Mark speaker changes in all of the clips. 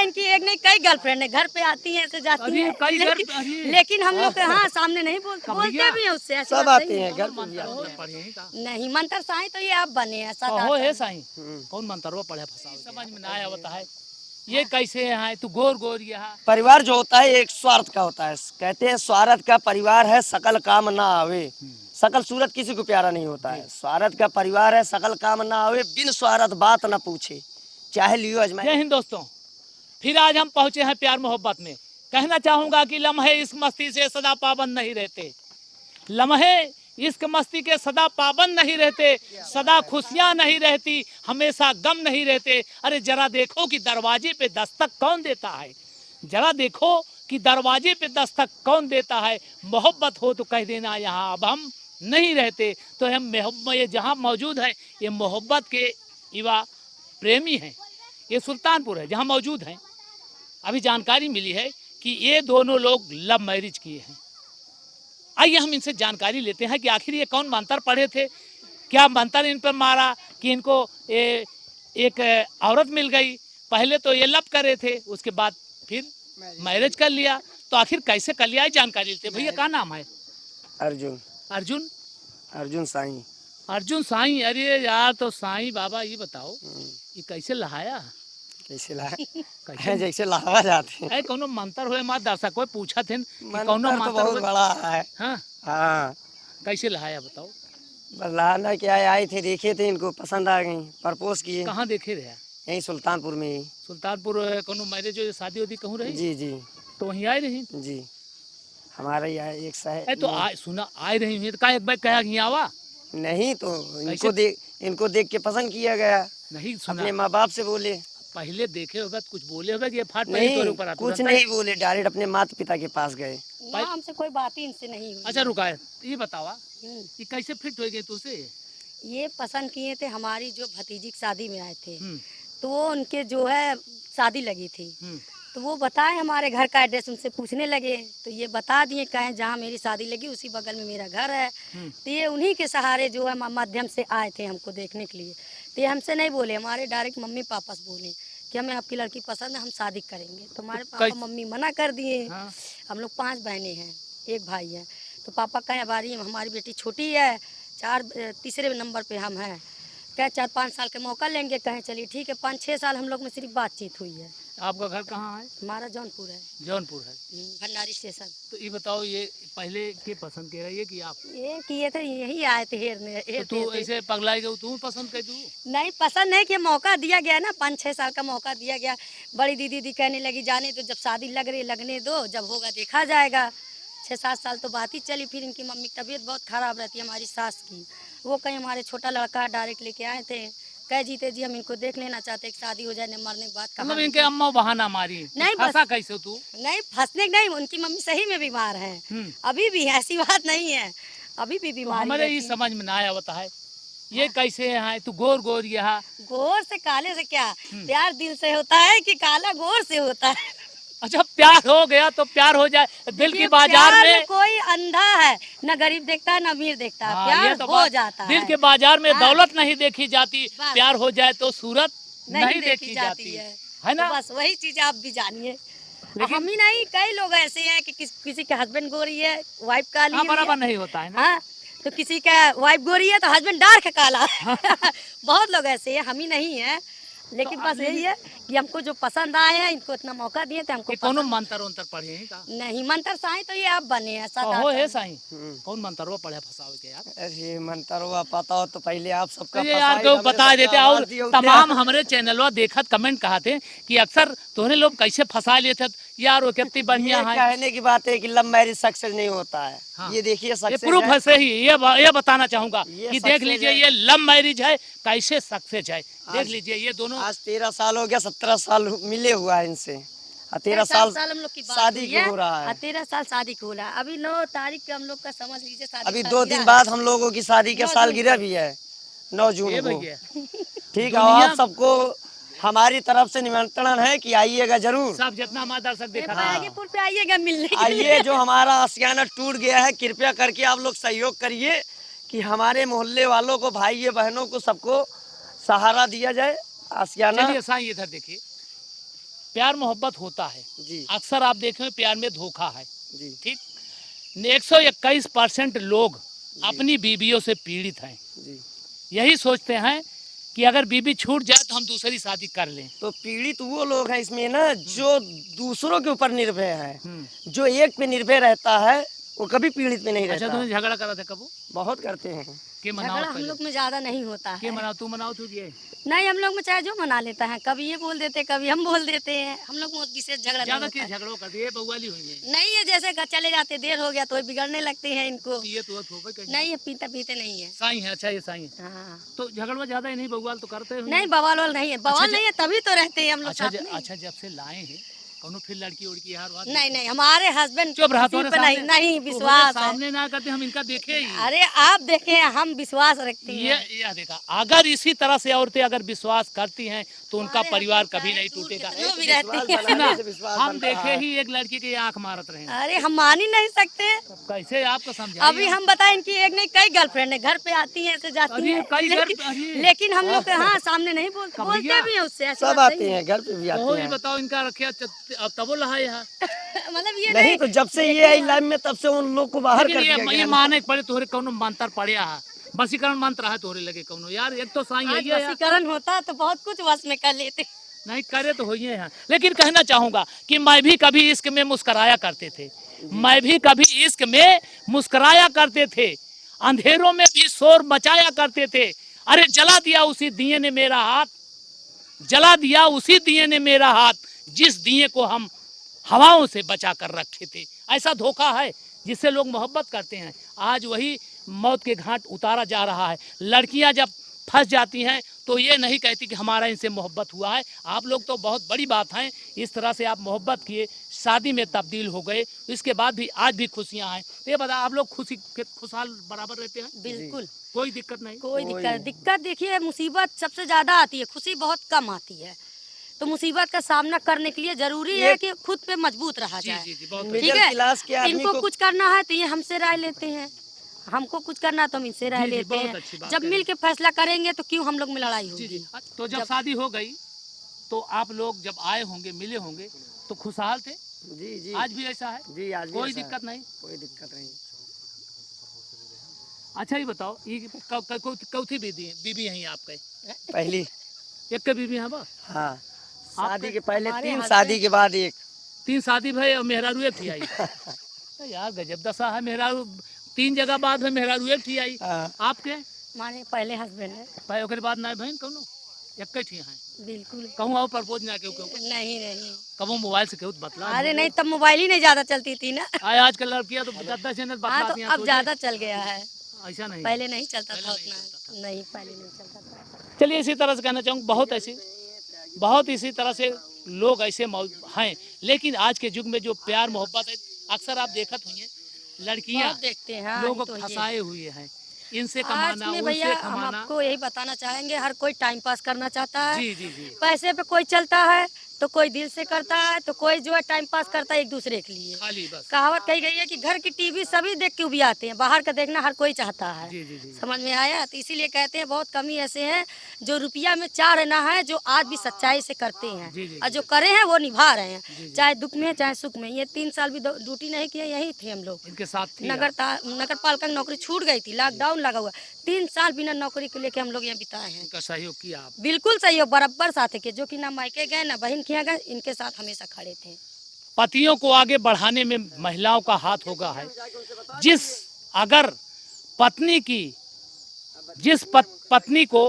Speaker 1: इनकी एक नहीं कई गर्लफ्रेंड है, घर पे आती हैं ऐसे जाती हैं, लेकिन हम लोग हाँ सामने नहीं बोलते भी हैं उससे,
Speaker 2: सब आते हैं घर पे।
Speaker 1: नहीं मंत्र साईं तो ये आप बने हैं
Speaker 3: हो है साईं कौन मंत्र पढ़े फसाओ समझ में ना आया होता है। ये कैसे है तू गोर गोर यहाँ
Speaker 2: परिवार जो होता है एक स्वार्थ का होता है, कहते हैं स्वार्थ का परिवार है सकल काम ना आवे। सकल सूरत किसी को प्यारा नहीं होता है, स्वार्थ का परिवार है सकल काम ना आवे, बिन स्वार्थ बात ना पूछे चाहे लियो अजमाए।
Speaker 3: जय हिंद दोस्तों, फिर आज हम पहुंचे हैं प्यार मोहब्बत में। कहना चाहूंगा कि लम्हे इस मस्ती से सदा पाबंद नहीं रहते, लम्हे इश्क मस्ती के सदा पाबंद नहीं रहते, सदा खुशियां नहीं रहती, हमेशा गम नहीं रहते। अरे जरा देखो कि दरवाजे पे दस्तक कौन देता है, जरा देखो कि दरवाजे पे दस्तक कौन देता है। मोहब्बत हो तो कह देना यहाँ अब हम नहीं रहते। तो हम ये जहाँ मौजूद है ये मोहब्बत के युवा प्रेमी हैं, ये सुल्तानपुर है जहाँ मौजूद हैं। अभी जानकारी मिली है कि ये दोनों लोग लव मैरिज किए हैं। आइए हम इनसे जानकारी लेते हैं कि आखिर ये कौन मंत्र पढ़े थे, क्या मंत्र इन पर मारा कि इनको एक औरत मिल गई। पहले तो ये लव करे थे, उसके बाद फिर मैरिज कर लिया, तो आखिर कैसे कर लिया जानकारी लेते। भैया क्या नाम है?
Speaker 2: अर्जुन।
Speaker 3: अर्जुन?
Speaker 2: अर्जुन साईं।
Speaker 3: अर्जुन साईं। अरे यार तो साईं बाबा ये बताओ ये कैसे लहाया,
Speaker 2: कैसे लाए जैसे लावा जाते हैं।
Speaker 3: कोनो मंत्र हुए मां दर्शक कोई पूछा थे
Speaker 2: कोनो मंत्र तो बहुत बड़ा है।
Speaker 3: हाँ
Speaker 2: हाँ
Speaker 3: कैसे लहाया बताओ।
Speaker 2: बस लाना क्या है, आए थे देखे थे इनको पसंद आ गई, प्रपोज किए।
Speaker 3: कहाँ देखे रहे?
Speaker 2: यही सुल्तानपुर में ही।
Speaker 3: सुल्तानपुर कोनो मैरिज शादी होती कहूँ रही?
Speaker 2: जी जी।
Speaker 3: तो वहीं आए रही?
Speaker 2: जी हमारा ही है एक शहर।
Speaker 3: तो सुना आए रही हुई तो का एक बार कहा कि आवा
Speaker 2: नहीं, तो इनको देख के पसंद किया गया।
Speaker 3: नहीं सुना
Speaker 2: अपने माँ बाप से बोले,
Speaker 3: पहले देखे होगा कुछ बोले होगा कि ये फाट
Speaker 2: नहीं
Speaker 3: नहीं ऊपर
Speaker 2: कुछ नहीं बोले, डायरेक्ट अपने माता पिता के पास गए।
Speaker 1: हमसे कोई बात ही इनसे नहीं हुई।
Speaker 3: अच्छा रुका है ये बतावा ये कैसे फिट हो गए तुझसे?
Speaker 1: ये पसंद किए थे, हमारी जो भतीजी की शादी में आए थे तो वो उनके जो है शादी लगी थी, तो वो बताए हमारे घर का एड्रेस, उनसे पूछने लगे तो ये बता दिए कहें जहाँ मेरी शादी लगी उसी बगल में मेरा घर है। तो ये उन्हीं के सहारे जो है माध्यम से आए थे हमको देखने के लिए। तो ये हमसे नहीं बोले, हमारे डायरेक्ट मम्मी पापा से बोले कि हमें आपकी लड़की पसंद है, हम शादी करेंगे। तो हमारे पापा मम्मी मना कर दिए। हम लोग 5 बहनें हैं, एक भाई है। तो पापा कहें हमारी बेटी छोटी है, तीसरे नंबर पे हम हैं, क्या 4-5 साल के मौका लेंगे। कहें चलिए ठीक है। 5-6 साल हम लोग में सिर्फ बातचीत हुई है।
Speaker 3: आपका घर कहाँ है?
Speaker 1: हमारा जौनपुर है।
Speaker 3: जौनपुर है,
Speaker 1: भंडारी स्टेशन।
Speaker 3: तो ये बताओ ये पहले के पसंद के रही है कि आप
Speaker 1: ये किए थे, यही आए थे हेरने।
Speaker 3: तो तू ऐसे पगलाई गई, तू पसंद कर? तू
Speaker 1: नहीं पसंद नहीं कि मौका दिया गया ना, 5-6 साल का मौका दिया गया। बड़ी दीदी कहने लगी जाने तो जब शादी लग रही लगने दो, जब होगा देखा जाएगा। 6-7 साल तो बात ही चली। फिर इनकी मम्मी की तबीयत बहुत खराब रहती है हमारी सास की, वो कहीं हमारे छोटा लड़का डायरेक्ट लेके आए थे, कह जीते जी हम इनको देख लेना चाहते, शादी हो जाए, मरने के बाद।
Speaker 3: मतलब इनके अम्मा बहाना मारी?
Speaker 1: नहीं
Speaker 3: फंसा कैसे तू?
Speaker 1: नहीं फंसने नहीं, उनकी मम्मी सही में बीमार है, अभी भी ऐसी बात नहीं है, अभी भी बीमार।
Speaker 3: हमारे ये समझ में ना आया होता है ये कैसे है तू गोर गोर यहाँ?
Speaker 1: गोर से काले से क्या प्यार दिल से होता है कि काला गोर से होता है?
Speaker 3: अच्छा प्यार हो गया तो प्यार हो जाए, दिल की बाजार में
Speaker 1: कोई अंधा है, न गरीब देखता है न अमीर देखता है, प्यार तो हो जाता है।
Speaker 3: दिल के बाजार में दौलत नहीं देखी जाती, प्यार हो जाए तो सूरत नहीं देखी जाती है ना।
Speaker 1: तो बस वही चीज आप भी जानिए। हम ही नहीं, कई लोग ऐसे हैं कि किसी के हस्बैंड गोरी है, वाइफ काली है।
Speaker 3: बराबर नहीं होता है ना।
Speaker 1: तो किसी का वाइफ गोरी है तो हस्बैंड डार्क काला। बहुत लोग ऐसे हैं, हम ही नहीं है। लेकिन बस यही है कि हमको जो पसंद आए हैं, इनको इतना मौका दिए थे हमको।
Speaker 3: कौन मंत्र उन्तर पढ़े हैं का?
Speaker 1: नहीं मंत्र साईं तो ये आप बने हैं।
Speaker 3: हो है साईं कौन मंत्र वो पढ़े फसावे के यार?
Speaker 2: अरे मंत्र पता हो तो पहले आप सबका
Speaker 3: यार को बता देते। और तमाम हमारे चैनलवा देखत कमेंट कहते कि अक्सर तोहरे लोग कैसे फंसा लेते यार, वो कितनी बढ़िया है।
Speaker 2: कहने की बात है कि लव मैरिज सक्सेस नहीं होता है। ये देखिए सक्सेस
Speaker 3: प्रूफ है सही, ये बताना चाहूंगा कि देख लीजिए ये लव मैरिज है कैसे सक्सेस है। देख लीजिए ये दोनों
Speaker 2: आज 13 साल हो गया, 17 साल मिले हुआ है इनसे, 13 साल
Speaker 1: हम लोग की
Speaker 2: शादी हो रहा है।
Speaker 1: 13 साल शादी को हो रहा है। अभी 9 तारीख हम लोग का समझ लीजिए शादी।
Speaker 2: अभी 2 दिन बाद हम लोगों की शादी का सालगिरह भी है, 9 जून को। ठीक है, आप सबको हमारी तरफ से निमंत्रण है कि आइएगा जरूर।
Speaker 3: सब जितना हमारा दर्शक देखा
Speaker 1: आगेपुर पे आइएगा मिलने के लिए।
Speaker 2: आइए, जो हमारा आशियाना टूट गया है कृपया करके आप लोग सहयोग करिए कि हमारे मोहल्ले वालों को, भाई बहनों को, सबको सहारा दिया जाए। आशियाना
Speaker 3: इधर देखिए प्यार मोहब्बत होता है,
Speaker 2: जी
Speaker 3: अक्सर आप देखें प्यार में धोखा है।
Speaker 2: जी
Speaker 3: ठीक, 121% लोग अपनी बीवियों से पीड़ित हैं।
Speaker 2: जी।
Speaker 3: यही सोचते हैं कि अगर बीवी छूट जाए तो हम दूसरी शादी कर लें।
Speaker 2: तो पीड़ित वो लोग हैं इसमें ना जो दूसरों के ऊपर निर्भय है, जो एक पे निर्भय रहता है वो कभी पीड़ित में नहीं
Speaker 3: अच्छा,
Speaker 2: रहता।
Speaker 3: तुमने झगड़ा करा था कब?
Speaker 2: बहुत करते हैं।
Speaker 3: के मनाओ
Speaker 1: झगड़ा हम
Speaker 3: पहले।
Speaker 1: लोग में ज्यादा नहीं होता
Speaker 3: के
Speaker 1: है।
Speaker 3: मनाओ, तू मनाओ, तू ये
Speaker 1: नहीं, हम लोग में चाहे जो मना लेता है, कभी ये बोल देते कभी हम बोल देते हैं। हम लोग में विशेष झगड़ा नहीं
Speaker 3: ज्यादा
Speaker 1: होता
Speaker 3: के
Speaker 1: है।
Speaker 3: झगड़ों कर दिए, बउवाली हुई है।
Speaker 1: नहीं है, जैसे चले जाते देर हो गया तो बिगड़ने लगते हैं इनको।
Speaker 3: ये तो हो गई
Speaker 1: नहीं है, पीते पीते नहीं है।
Speaker 3: साई है। अच्छा, ये साई है
Speaker 1: हाँ।
Speaker 3: तो झगड़ा ज्यादा ही नहीं, बउवाल तो करते हो।
Speaker 1: नहीं, बवाल वाल नहीं है, बवाल नहीं है, तभी तो रहते हैं हम लोग
Speaker 3: अच्छा
Speaker 1: साथ में।
Speaker 3: अच्छा, जब से लाए हैं कौनो फिर लड़की उड़की यार बात
Speaker 1: नहीं नहीं, हमारे हस्बैंड
Speaker 3: चुप रहा
Speaker 1: किसी
Speaker 3: तो
Speaker 1: पे नहीं नहीं विश्वास है।
Speaker 3: सामने ना करते, हम इनका देखे ही।
Speaker 1: अरे आप देखें, हम विश्वास रखते
Speaker 3: ये
Speaker 1: हैं।
Speaker 3: देखा, अगर इसी तरह से औरतें अगर विश्वास करती हैं तो उनका
Speaker 1: हमारे
Speaker 3: परिवार
Speaker 1: husband
Speaker 3: कभी
Speaker 1: चाहे
Speaker 3: नहीं
Speaker 1: दूर
Speaker 3: टूटेगा।
Speaker 1: कितने भी रहती
Speaker 2: विश्वास
Speaker 1: है।
Speaker 2: बनाने
Speaker 3: ना,
Speaker 2: से विश्वास
Speaker 3: हम
Speaker 2: बनता
Speaker 3: देखे
Speaker 2: है।
Speaker 3: ही एक लड़की की आंख मारत रहे हैं।
Speaker 1: अरे हम मान ही नहीं सकते।
Speaker 3: कैसे आपको समझाइए?
Speaker 1: अभी हम बताएं, इनकी एक नहीं कई गर्लफ्रेंड है, घर पे आती हैं, ऐसे जाती
Speaker 3: अरे,
Speaker 1: हैं।
Speaker 3: कई
Speaker 1: लेकिन हम लोग हाँ सामने नहीं बोलते,
Speaker 3: कब
Speaker 1: बोलते
Speaker 3: भैया?
Speaker 1: भी हैं उससे, ऐसी
Speaker 2: सब
Speaker 1: बात
Speaker 2: आते
Speaker 1: नहीं है।
Speaker 2: हैं, घर पे भी
Speaker 3: तो
Speaker 2: आते
Speaker 3: ये
Speaker 2: हैं।
Speaker 3: बताओ, इनका रखे अब तबो लहा यहाँ।
Speaker 1: मतलब ये
Speaker 2: नहीं तो जब से ये आई लाइफ में तब से उन लोग को बाहर कर
Speaker 3: लेकिन
Speaker 2: दिया
Speaker 3: ये
Speaker 2: गया।
Speaker 3: माने पड़े तोहरे कौनो मंत्र पड़े है, वसीकरण मंत्र है तोहरे लगे कौनो यार। एक तो साई
Speaker 1: आज
Speaker 3: है यार,
Speaker 1: वशीकरण होता तो बहुत कुछ वश में कर लेते।
Speaker 3: नहीं करे तो होइए हैं। लेकिन कहना चाहूंगा कि मैं भी कभी इश्क में मुस्कुराया करते थे, मैं भी कभी इश्क में मुस्कुराया करते थे, अंधेरों में भी शोर मचाया करते थे। अरे जला दिया उसी दिए ने मेरा हाथ, जला दिया उसी दिए ने मेरा हाथ, जिस दिए को हम हवाओं से बचा कर रखे थे। ऐसा धोखा है जिससे लोग मोहब्बत करते हैं, आज वही मौत के घाट उतारा जा रहा है। लड़कियां जब फंस जाती हैं तो ये नहीं कहती कि हमारा इनसे मोहब्बत हुआ है। आप लोग तो बहुत बड़ी बात है, इस तरह से आप मोहब्बत किए, शादी में तब्दील हो गए, इसके बाद भी आज भी खुशियां हैं। तो ये बता, आप लोग खुशहाल बराबर रहते हैं?
Speaker 1: बिल्कुल,
Speaker 3: कोई दिक्कत नहीं?
Speaker 1: कोई दिक्कत देखिए, मुसीबत सबसे ज्यादा आती है, खुशी बहुत कम आती है। तो मुसीबत का सामना करने के लिए जरूरी है कि खुद पे मजबूत रहा
Speaker 3: जी
Speaker 1: जाए।
Speaker 3: जी जी, बहुत
Speaker 1: ठीक
Speaker 2: मिडिल
Speaker 1: है,
Speaker 2: क्लास के आदमी
Speaker 1: इनको
Speaker 2: को
Speaker 1: कुछ करना है तो ये हमसे राय लेते हैं, हमको कुछ करना है तो हम इनसे राय
Speaker 3: जी, जी,
Speaker 1: लेते
Speaker 3: बहुत
Speaker 1: हैं।
Speaker 3: अच्छी बात
Speaker 1: जब
Speaker 3: है।
Speaker 1: मिल के फैसला करेंगे तो क्यों हम लोग में लड़ाई
Speaker 3: जी
Speaker 1: होगी।
Speaker 3: जी। तो जब शादी हो गई तो आप लोग जब आए होंगे, मिले होंगे, तो खुशहाल थे?
Speaker 2: जी जी
Speaker 3: आज भी ऐसा है?
Speaker 2: जी, आज भी
Speaker 3: कोई
Speaker 2: ऐसा है।
Speaker 3: दिक्कत नहीं?
Speaker 2: कोई दिक्कत नहीं।
Speaker 3: अच्छा, ये बताओ, ये कौथी बीबी हैं आपके?
Speaker 2: पहली
Speaker 3: एक के बीबी हैं बस?
Speaker 2: हाँ, शादी के पहले
Speaker 1: हमारे
Speaker 2: 3,
Speaker 1: husband-
Speaker 2: शादी के बाद 1।
Speaker 3: 3 शादी भाई और मेहरारू एक थी आई। तो यार गजब दशा है, मेहरारू 3 जगह बाद में मेहरारू एक थी आई।
Speaker 2: हाँ।
Speaker 3: आपके
Speaker 1: हमारे पहले हस्बैंड है।
Speaker 3: भाई ओकरे बाद ना बहन कौनो एक थी हैं?
Speaker 1: बिल्कुल
Speaker 3: कहूँ और प्रपोज ना क्यों
Speaker 1: नहीं नहीं।
Speaker 3: कबो मोबाइल से कहूँ बतला?
Speaker 1: अरे नहीं, तब मोबाइल ही नहीं ज्यादा चलती थी ना।
Speaker 3: आजकल लड़कियां तो 10 चैनल
Speaker 1: हाँ,
Speaker 3: बतलाती
Speaker 1: तो
Speaker 3: हैं।
Speaker 1: अब ज्यादा चल गया है,
Speaker 3: ऐसा नहीं,
Speaker 1: पहले नहीं चलता
Speaker 3: पहले
Speaker 1: था
Speaker 3: नहीं
Speaker 1: उतना।
Speaker 3: चलता था।
Speaker 1: नहीं, पहले नहीं चलता था।
Speaker 3: चलिए, इसी तरह से कहना चाहूँगा, बहुत इसी तरह से लोग ऐसे हैं। लेकिन आज के युग में जो प्यार मोहब्बत है, अक्सर आप देखत हुई हैं, लड़कियां
Speaker 1: बहुत देखते हैं, हाँ,
Speaker 3: लोगों
Speaker 1: तो
Speaker 3: को
Speaker 1: ये।
Speaker 3: फंसाए हुए हैं, इनसे
Speaker 1: आज
Speaker 3: कमाना
Speaker 1: में
Speaker 3: उनसे
Speaker 1: भैया हम
Speaker 3: कमाना।
Speaker 1: आपको यही बताना चाहेंगे, हर कोई टाइम पास करना चाहता है।
Speaker 3: जी जी जी,
Speaker 1: पैसे पे कोई चलता है तो कोई दिल से करता है, तो कोई जो है टाइम पास करता है एक दूसरे के लिए।
Speaker 3: खाली बस।
Speaker 1: कहावत कही गई है कि घर की टीवी सभी देख के भी आते हैं, बाहर का देखना हर कोई चाहता है।
Speaker 3: जी जी जी,
Speaker 1: समझ में आया? तो इसीलिए कहते हैं बहुत कम ही ऐसे हैं जो रुपया में चाह रहना है, जो आज भी सच्चाई से करते हैं,
Speaker 3: जी, जी,
Speaker 1: और जो करे हैं वो निभा रहे हैं,
Speaker 3: जी, जी।
Speaker 1: चाहे दुख में चाहे सुख में। ये 3 साल भी ड्यूटी नहीं किया, यही थे हम लोग।
Speaker 3: इनके साथ थी
Speaker 1: नगर पालिका की नौकरी छूट गई थी, लॉकडाउन लगा हुआ, 3 साल बिना नौकरी के लेके हम लोग यहाँ बिताए हैं।
Speaker 3: इनका सहयोग किया आप?
Speaker 1: बिल्कुल सही हो, बराबर साथ के, जो कि ना मायके गए ना बहन किया गए, इनके साथ हमेशा खड़े थे।
Speaker 3: पतियों को आगे बढ़ाने में महिलाओं का हाथ होगा है। अगर पत्नी की पत्नी को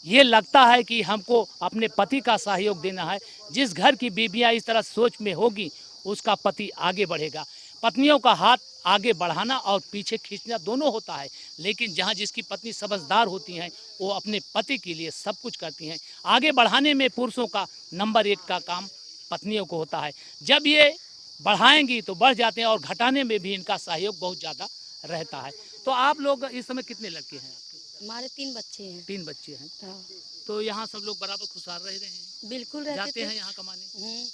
Speaker 3: ये लगता है कि हमको अपने पति का सहयोग देना है, जिस घर की बीबियां इस तरह सोच में होगी, उसका पति आगे बढ़ेगा। पत्नियों का हाथ आगे बढ़ाना और पीछे खींचना दोनों होता है, लेकिन जहाँ जिसकी पत्नी समझदार होती हैं, वो अपने पति के लिए सब कुछ करती हैं। आगे बढ़ाने में पुरुषों का नंबर 1 का काम पत्नियों को होता है। जब ये बढ़ाएंगी तो बढ़ जाते हैं, और घटाने में भी इनका सहयोग बहुत ज़्यादा रहता है। तो आप लोग इस समय कितने लड़के हैं आपके?
Speaker 1: हमारे 3 बच्चे हैं।
Speaker 3: 3 बच्चे हैं।
Speaker 1: हाँ,
Speaker 3: तो यहाँ सब लोग बराबर खुशहाल रह रहे हैं?
Speaker 1: बिल्कुल रहते
Speaker 3: जाते
Speaker 1: थे।
Speaker 3: हैं यहाँ कमाने?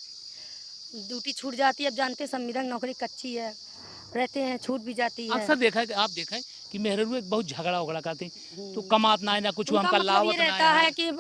Speaker 1: ड्यूटी छूट जाती है, अब जानते हैं संविदा नौकरी कच्ची है, रहते हैं, छूट भी जाती है।
Speaker 3: अक्सर देखा है कि आप देखें कि मेहरुए बहुत झगड़ा उगड़ा करते हैं, तो कमात ना है ना कुछ,
Speaker 1: उनका
Speaker 3: हमका
Speaker 1: मतलब
Speaker 3: लावत
Speaker 1: ये
Speaker 3: ना
Speaker 1: रहता है
Speaker 3: है।
Speaker 1: कि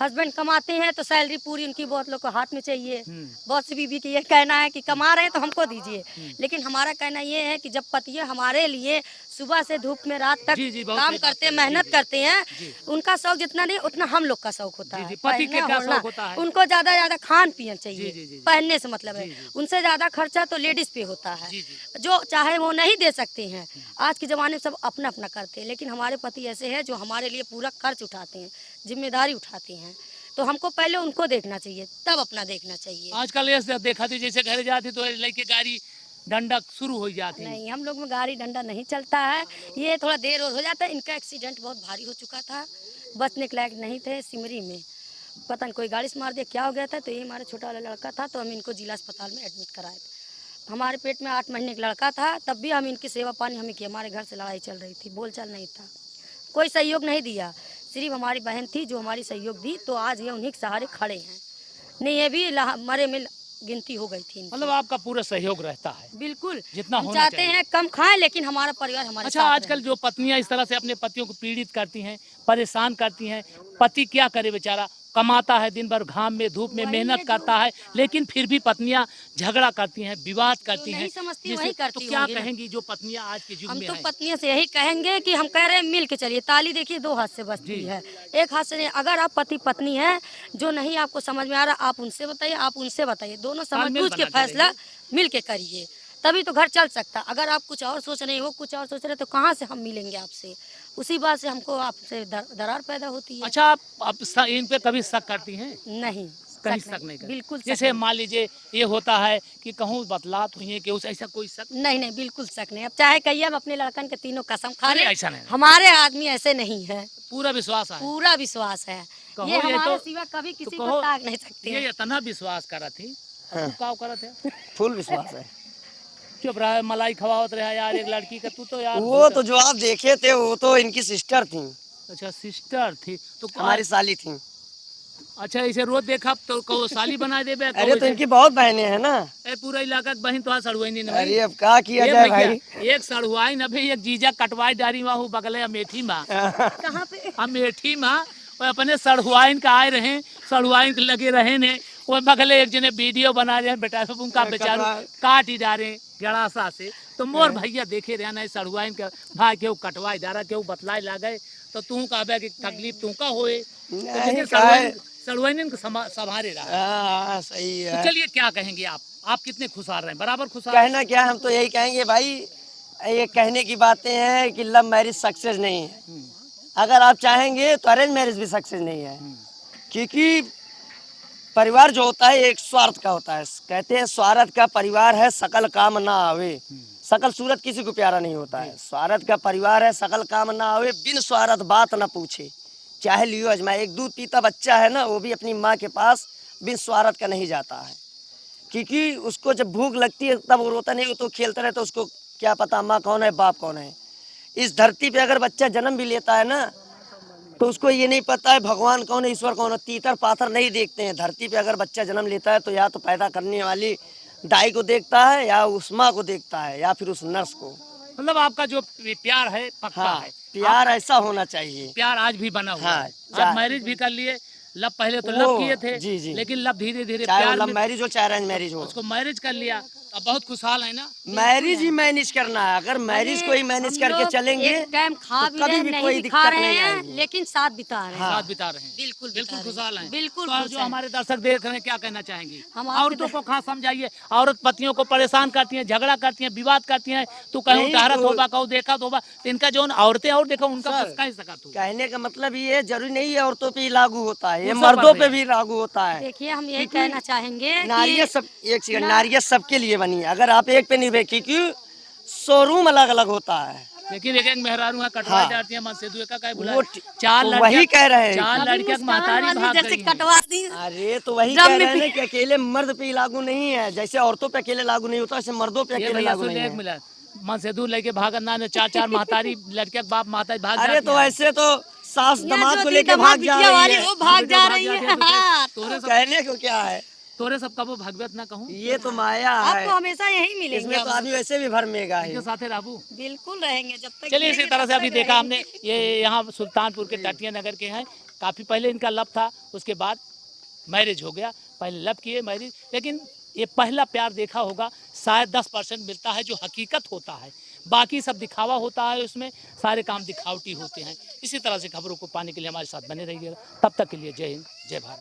Speaker 1: हस्बैंड कमाते हैं तो सैलरी पूरी उनकी बहुत लोग को हाथ में चाहिए। बहुत सी बीवी की ये कहना है कि कमा रहे हैं तो हमको दीजिए, लेकिन हमारा कहना ये है कि जब पति हमारे लिए सुबह से धूप में रात तक काम करते हैं, मेहनत करते हैं, उनका शौक जितना नहीं उतना हम लोग का शौक होता है।
Speaker 3: पति के क्या शौक होता है?
Speaker 1: उनको ज्यादा खान पियन चाहिए, पहनने से मतलब है। उनसे ज्यादा खर्चा तो लेडीज पे होता है, जो चाहे वो नहीं दे सकते हैं। आज के जमाने में सब अपना अपना करते हैं, लेकिन हमारे पति ऐसे हैं जो हमारे लिए पूरा खर्च उठाते हैं, जिम्मेदारी उठाते हैं। तो हमको पहले उनको देखना चाहिए, तब अपना देखना चाहिए।
Speaker 3: आजकल ये देखा थी जैसे घर जाती तो लेके गाड़ी डंडा शुरू हो जाती है।
Speaker 1: नहीं, हम लोग में गाड़ी डंडा नहीं चलता है, ये थोड़ा देर और हो जाता है। इनका एक्सीडेंट बहुत भारी हो चुका था, बचने के लायक नहीं थे। सिमरी में पता नहीं कोई गाड़ी से मार दिया, क्या हो गया था। तो ये हमारा छोटा वाला लड़का था, तो हम इनको जिला अस्पताल में एडमिट कराए थे। हमारे पेट में 8 महीने का लड़का था, तब भी हम इनकी सेवा पानी हमें किया। हमारे घर से लड़ाई चल रही थी, बोलचाल नहीं था, कोई सहयोग नहीं दिया। सिर्फ हमारी बहन थी जो हमारी सहयोग दी, तो आज ये उन्हीं के सहारे खड़े हैं। नहीं, ये भी मरे में गिनती हो गई थी।
Speaker 3: मतलब आपका पूरा सहयोग रहता है?
Speaker 1: बिल्कुल,
Speaker 3: जितना
Speaker 1: हम
Speaker 3: होना
Speaker 1: चाहते
Speaker 3: चाहिए।
Speaker 1: हैं कम खाएं, लेकिन हमारा परिवार हमारे
Speaker 3: अच्छा,
Speaker 1: साथ
Speaker 3: आजकल जो पत्नियां इस तरह से अपने पतियों को पीड़ित करती हैं, परेशान करती हैं, पति क्या करे बेचारा, कमाता है दिन भर घाम में धूप में मेहनत करता है, लेकिन फिर भी पत्नियां झगड़ा करती हैं, विवाद करती हैं।
Speaker 1: समझती वही करती
Speaker 3: तो क्या
Speaker 1: होंगी ना।
Speaker 3: कहेंगी जो पत्नियां आज के युग
Speaker 1: हम
Speaker 3: में
Speaker 1: तो
Speaker 3: हैं?
Speaker 1: पत्नियों से यही कहेंगे कि हम कह रहे हैं मिल के चलिए। ताली देखिए 2 हाथ से बजती है, एक हाथ से नहीं। अगर आप पति पत्नी है, जो नहीं आपको समझ में आ रहा, आप उनसे बताइए, आप उनसे बताइए, दोनों समझ
Speaker 3: तालमेल
Speaker 1: बूझ के
Speaker 3: बनाते
Speaker 1: फैसला मिल के करिए, तभी तो घर चल सकता। अगर आप कुछ और सोच रहे हो, कुछ और सोच रहे, तो कहाँ से हम मिलेंगे आपसे? उसी बात से हमको आपसे दरार पैदा होती है।
Speaker 3: अच्छा, आप इन पे कभी शक करती हैं?
Speaker 1: नहीं,
Speaker 3: कहीं शक नहीं करती?
Speaker 1: बिल्कुल शक
Speaker 3: जैसे
Speaker 1: नहीं।
Speaker 3: मान लीजिए ये होता है कि कहूँ बतलात हुई है कि उस ऐसा कोई शक?
Speaker 1: नहीं, बिल्कुल शक नहीं। अब चाहे कहिए हम अपने लड़कन के तीनों कसम खा
Speaker 3: अरे
Speaker 1: ले,
Speaker 3: ऐसा नहीं।
Speaker 1: हमारे आदमी ऐसे नहीं है,
Speaker 3: पूरा विश्वास है?
Speaker 1: पूरा विश्वास है।
Speaker 3: कहो
Speaker 1: ये
Speaker 3: ये
Speaker 1: हमारे
Speaker 3: तो-
Speaker 1: सिवा कभी किसी
Speaker 3: तो
Speaker 1: को
Speaker 3: कहो
Speaker 1: ताक नहीं सकते
Speaker 3: ये
Speaker 1: हैं।
Speaker 3: इतना विश्वास करा थी,
Speaker 2: हाँ।
Speaker 3: तू का करा थे?
Speaker 2: फुल विश्वास है।
Speaker 3: चुप रहा, मलाई खवावत रहा यार एक लड़की का, तू तो यार
Speaker 2: वो तो जो आप देखे थे वो तो इनकी सिस्टर थी,
Speaker 3: अच्छा सिस्टर थी तो
Speaker 2: हमारी साली थी।
Speaker 3: अच्छा, ऐसे रोज देखा तो कहो साली बना देबे?
Speaker 2: अरे तो इनकी बहुत बहनें हैं ना।
Speaker 3: पूरा इलाका की बहन तो सड़ुआई नहीं
Speaker 2: अरे अब क्या किया जाए भाई।
Speaker 3: एक सड़ुआई न भाई, एक जीजा कटवाई डारी वहाँ बगले अमेठी में,
Speaker 1: कहाँ पे?
Speaker 3: अमेठी में वो अपने सड़ुआइन का आए रहे, सड़ुआइन के लगे रहे ने, वो बगले एक जने वीडियो बना रहे हैं बेटा, उनका बेचारू काट ही जा रहे गड़ासा से। तो मोर भैया देखे रहे ना सड़ुआइन के भाई केहू कटवाई जा रहा, केहू बतलाई लागे, तो तू कहबे कि तकलीफ तू का होए, सड़ुआइन संभारे रहा।
Speaker 2: सही है।
Speaker 3: तो चलिए क्या कहेंगे आप कितने खुशहाल रहे? बराबर खुशहाल?
Speaker 2: कहना क्या, हम तो यही कहेंगे भाई, ये कहने की बातें हैं कि लव मैरिज सक्सेस नहीं है। अगर आप चाहेंगे तो अरेंज मैरिज भी सक्सेस नहीं है, क्योंकि परिवार जो होता है एक स्वार्थ का होता है। कहते हैं स्वार्थ का परिवार है सकल काम ना आवे, सकल सूरत किसी को प्यारा नहीं होता है। स्वार्थ का परिवार है सकल काम ना आवे, बिन स्वार्थ बात ना पूछे, चाहे लियो अजमा। एक दूध पीता बच्चा है ना, वो भी अपनी माँ के पास बिन स्वार्थ का नहीं जाता है, क्योंकि उसको जब भूख लगती है तब वो रोता नहीं, वो तो खेलता रहता, उसको क्या पता माँ कौन है बाप कौन है। इस धरती पे अगर बच्चा जन्म भी लेता है ना, तो उसको ये नहीं पता है भगवान कौन है, ईश्वर कौन है, तीतर पाथर नहीं देखते हैं। धरती पे अगर बच्चा जन्म लेता है तो या तो पैदा करने वाली दाई को देखता है, या उस माँ को देखता है, या फिर उस नर्स को।
Speaker 3: मतलब आपका जो प्यार है पक्का
Speaker 2: हाँ,
Speaker 3: है?
Speaker 2: प्यार ऐसा होना चाहिए।
Speaker 3: प्यार आज भी बना हुआ
Speaker 2: हाँ,
Speaker 3: है। आप मैरिज भी कर लिए, लव पहले तो लव किए थे,
Speaker 2: जी, जी।
Speaker 3: लेकिन लव धीरे धीरे
Speaker 2: चाहे
Speaker 3: प्यार
Speaker 2: लव
Speaker 3: में
Speaker 2: मैरिज हो चाहे अरेंज मैरिज हो,
Speaker 3: उसको मैरिज कर लिया। अब बहुत खुशहाल है ना?
Speaker 2: मैरिज ही मैनेज करना है। अगर मैरिज को ही मैनेज करके चलेंगे
Speaker 1: एक टाइम खा
Speaker 2: तो
Speaker 1: भी
Speaker 2: कभी
Speaker 1: रहे,
Speaker 2: भी
Speaker 1: नहीं
Speaker 2: कोई
Speaker 1: भी
Speaker 2: दिक्कत
Speaker 1: खा रहे
Speaker 2: नहीं
Speaker 1: हैं,
Speaker 2: आएगी।
Speaker 1: लेकिन साथ बिता रहे हैं।
Speaker 3: साथ बिता रहे हैं,
Speaker 1: बिल्कुल
Speaker 3: बिल्कुल
Speaker 1: बिता रहे
Speaker 3: खुशहाल
Speaker 1: हैं।
Speaker 3: हैं।
Speaker 1: बिल्कुल
Speaker 3: तो
Speaker 1: खुश
Speaker 3: जो
Speaker 1: हैं।
Speaker 3: हमारे दर्शक देख रहे हैं क्या कहना चाहेंगी?
Speaker 1: हम आपके
Speaker 3: औरतों को कहाँ समझाइए, औरत पतियों को परेशान करती हैं, झगड़ा करती हैं, विवाद करती हैं, तो कहूँ
Speaker 2: नहीं,
Speaker 3: उतारत
Speaker 2: तो-
Speaker 3: होगा कहूँ देखा तो होगा, तो इनका जो औरतें और देखो उनका
Speaker 2: सर,
Speaker 3: कुछ कह सका तू।
Speaker 2: कहने का मतलब ये है, जरूरी नहीं है औरतों पे ही लागू होता है, ये
Speaker 3: पुरुषों पर
Speaker 2: मर्दों
Speaker 3: भी।
Speaker 2: पे भी लागू होता है।
Speaker 1: देखिए, हम यही कहना चाहेंगे
Speaker 2: नारियाँ
Speaker 1: कि
Speaker 2: सब, एक सेकंड, नारियाँ सबके लिए बनी है। अगर आप एक पे नहीं क्योंकि शोरूम अलग अलग होता है।
Speaker 3: लेकिन एक मेहरारू कटवा
Speaker 2: हाँ।
Speaker 3: जाती है, मन से दुए का कहे बुला,
Speaker 2: वो
Speaker 3: चार
Speaker 2: तो
Speaker 3: लड़कियां,
Speaker 2: वही कह रहे हैं।
Speaker 3: चार
Speaker 1: अभी
Speaker 3: लड़कियां
Speaker 1: मुस्कान
Speaker 3: महतारी
Speaker 1: वाली
Speaker 3: भाग
Speaker 1: जैसे
Speaker 3: गई हैं।
Speaker 1: कटवा दी।
Speaker 2: अरे तो वही
Speaker 1: ड्रम
Speaker 2: कह
Speaker 1: में
Speaker 2: रहे हैं ना कि अकेले मर्द पे ही लागू नहीं है, जैसे औरतों पे अकेले लागू नहीं होता वैसे मर्दों पे
Speaker 3: ये
Speaker 2: अकेले
Speaker 3: भैया
Speaker 2: लागू
Speaker 3: सुन
Speaker 2: नहीं
Speaker 3: ले, एक
Speaker 2: है।
Speaker 3: मिला मन से दूर लेके भागना ने चार महतारी लड़कियां बाप महतारी भाग
Speaker 2: अरे
Speaker 3: जाती
Speaker 2: तो
Speaker 3: हैं।
Speaker 2: ऐसे तो सास
Speaker 1: ये
Speaker 2: दमाद
Speaker 1: जो
Speaker 2: को
Speaker 1: थी
Speaker 2: लेके
Speaker 1: दमाद
Speaker 2: भाग जा
Speaker 1: बिटिया
Speaker 2: रही
Speaker 1: वाली,
Speaker 2: है।
Speaker 1: वो भाग जा
Speaker 3: भाग
Speaker 1: रही
Speaker 3: जाती
Speaker 1: है।
Speaker 3: तो
Speaker 1: हाँ।
Speaker 3: तोरे सब
Speaker 2: कहने को क्या है,
Speaker 3: तोरे सब कबो भगवत ना कहूँ,
Speaker 2: ये तो माया है।
Speaker 1: आपको हमेशा यही मिलेंगे।
Speaker 2: इसमें तो आदमी वैसे भी भरमेगा ही।
Speaker 3: इनके साथे रहू।
Speaker 1: बिल्कुल रहेंगे जब तक
Speaker 3: चलिए इसी
Speaker 1: जिएंगे
Speaker 3: तरह
Speaker 1: तब
Speaker 3: से अभी
Speaker 1: तक
Speaker 3: देखा
Speaker 1: रहेंगे।
Speaker 3: हमने, ये यहाँ सुल्तानपुर के तटिया नगर के हैं, काफ़ी पहले इनका लव था, उसके बाद मैरिज हो गया। पहले लव किए, मैरिज, लेकिन ये पहला प्यार देखा होगा शायद 10% मिलता है जो हकीकत होता है, बाकी सब दिखावा होता है, उसमें सारे काम दिखावटी होते हैं। इसी तरह से खबरों को पाने के लिए हमारे साथ बने रहिएगा। तब तक के लिए जय हिंद, जय भारत।